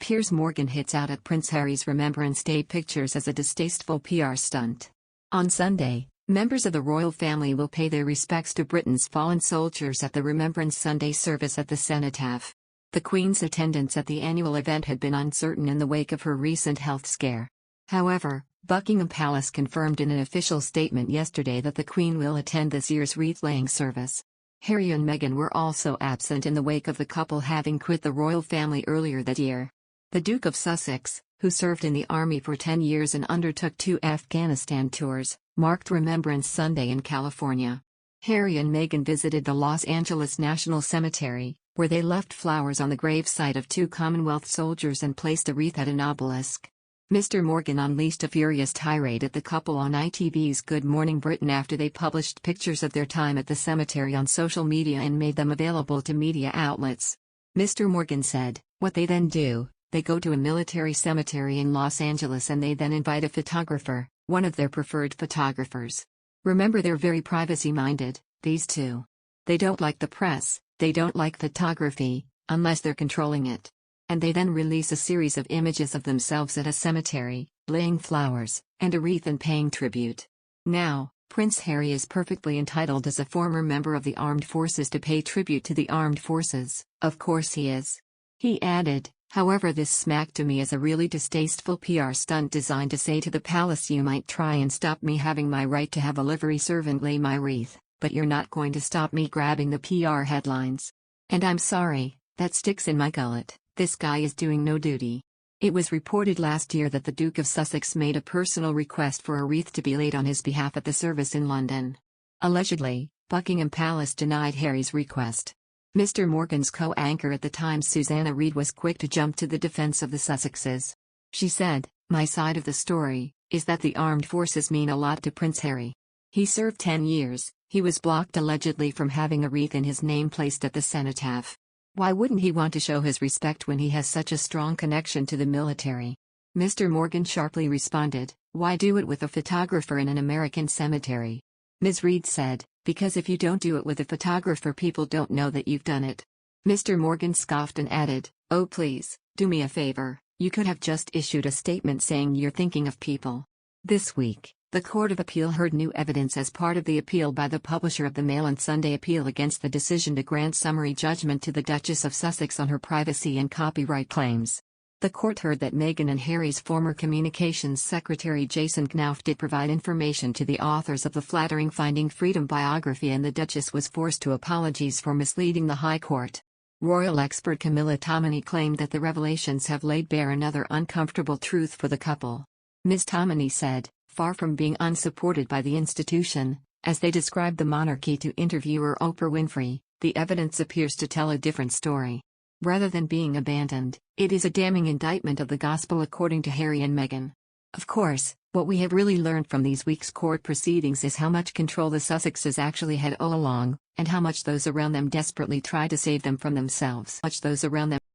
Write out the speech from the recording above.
Piers Morgan hits out at Prince Harry's Remembrance Day pictures as a distasteful PR stunt. On Sunday, members of the royal family will pay their respects to Britain's fallen soldiers at the Remembrance Sunday service at the Cenotaph. The Queen's attendance at the annual event had been uncertain in the wake of her recent health scare. However, Buckingham Palace confirmed in an official statement yesterday that the Queen will attend this year's wreath-laying service. Harry and Meghan were also absent in the wake of the couple having quit the royal family earlier that year. The Duke of Sussex, who served in the army for 10 years and undertook 2 Afghanistan tours, marked Remembrance Sunday in California. Harry and Meghan visited the Los Angeles National Cemetery, where they left flowers on the gravesite of 2 Commonwealth soldiers and placed a wreath at an obelisk. Mr. Morgan unleashed a furious tirade at the couple on ITV's Good Morning Britain after they published pictures of their time at the cemetery on social media and made them available to media outlets. Mr. Morgan said, "What they then do, they go to a military cemetery in Los Angeles and they then invite a photographer, one of their preferred photographers. Remember, they're very privacy-minded, these two. They don't like the press, they don't like photography, unless they're controlling it. And they then release a series of images of themselves at a cemetery, laying flowers, and a wreath and paying tribute. Now, Prince Harry is perfectly entitled as a former member of the armed forces to pay tribute to the armed forces, of course he is." He added, "However, this smacked to me as a really distasteful PR stunt designed to say to the palace, you might try and stop me having my right to have a livery servant lay my wreath, but you're not going to stop me grabbing the PR headlines. And I'm sorry, that sticks in my gullet. This guy is doing no duty." It was reported last year that the Duke of Sussex made a personal request for a wreath to be laid on his behalf at the service in London. Allegedly, Buckingham Palace denied Harry's request. Mr. Morgan's co-anchor at the time, Susanna Reid, was quick to jump to the defense of the Sussexes. She said, "My side of the story is that the armed forces mean a lot to Prince Harry. He served 10 years, he was blocked allegedly from having a wreath in his name placed at the cenotaph. Why wouldn't he want to show his respect when he has such a strong connection to the military?" Mr. Morgan sharply responded, "Why do it with a photographer in an American cemetery?" Ms. Reid said, "Because if you don't do it with a photographer, people don't know that you've done it." Mr. Morgan scoffed and added, "Oh please, do me a favor, you could have just issued a statement saying you're thinking of people." This week, the Court of Appeal heard new evidence as part of the appeal by the publisher of the Mail and Sunday appeal against the decision to grant summary judgment to the Duchess of Sussex on her privacy and copyright claims. The court heard that Meghan and Harry's former communications secretary Jason Knauf did provide information to the authors of the flattering Finding Freedom biography, and the Duchess was forced to apologize for misleading the High Court. Royal expert Camilla Tominey claimed that the revelations have laid bare another uncomfortable truth for the couple. Ms. Tominey said, "Far from being unsupported by the institution, as they described the monarchy to interviewer Oprah Winfrey, the evidence appears to tell a different story. Rather than being abandoned, it is a damning indictment of the gospel according to Harry and Meghan. Of course, what we have really learned from these week's court proceedings is how much control the Sussexes actually had all along, and how much those around them desperately tried to save them from themselves.